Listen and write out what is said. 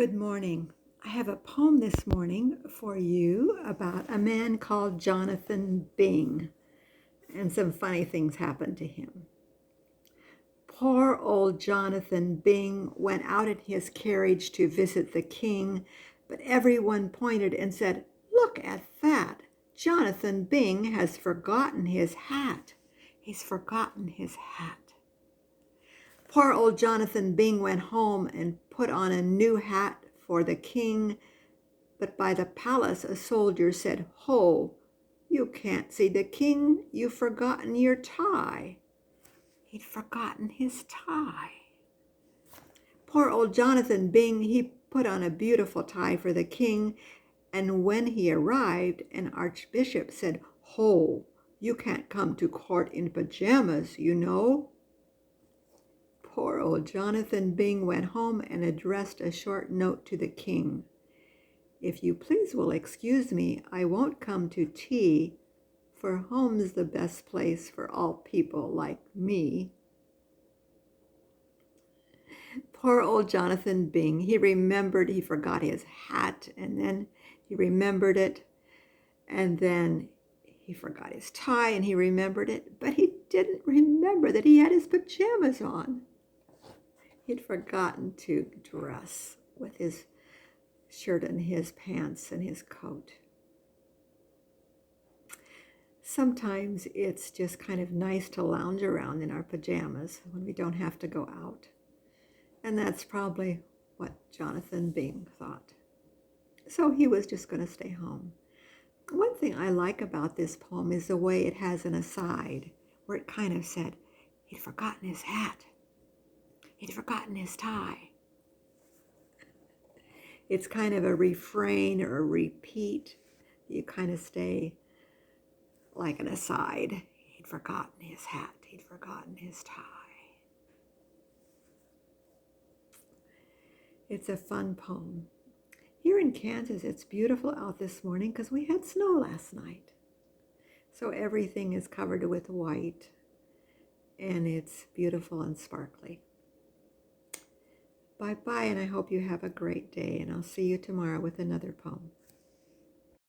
Good morning. I have a poem this morning for you about a man called Jonathan Bing, and some funny things happened to him. Poor old Jonathan Bing went out in his carriage to visit the king, but everyone pointed and said, "Look at that! Jonathan Bing has forgotten his hat. He's forgotten his hat." Poor old Jonathan Bing went home and put on a new hat for the king, but by the palace a soldier said, "Ho, you can't see the king, you've forgotten your tie." He'd forgotten his tie. Poor old Jonathan Bing, he put on a beautiful tie for the king, and when he arrived, an archbishop said, "Ho, you can't come to court in pajamas, you know." Poor old Jonathan Bing went home and addressed a short note to the king. "If you please will excuse me, I won't come to tea, for home's the best place for all people like me." Poor old Jonathan Bing, he remembered he forgot his hat, and then he remembered it, and then he forgot his tie, and he remembered it, but he didn't remember that he had his pajamas on. He'd forgotten to dress with his shirt and his pants and his coat. Sometimes it's just kind of nice to lounge around in our pajamas when we don't have to go out. And that's probably what Jonathan Bing thought. So he was just going to stay home. One thing I like about this poem is the way it has an aside, where it kind of said, he'd forgotten his hat. He'd forgotten his tie. It's kind of a refrain or a repeat. You kind of stay like an aside. He'd forgotten his hat. He'd forgotten his tie. It's a fun poem. Here in Kansas, it's beautiful out this morning because we had snow last night. So everything is covered with white, and it's beautiful and sparkly. Bye-bye, and I hope you have a great day, and I'll see you tomorrow with another poem.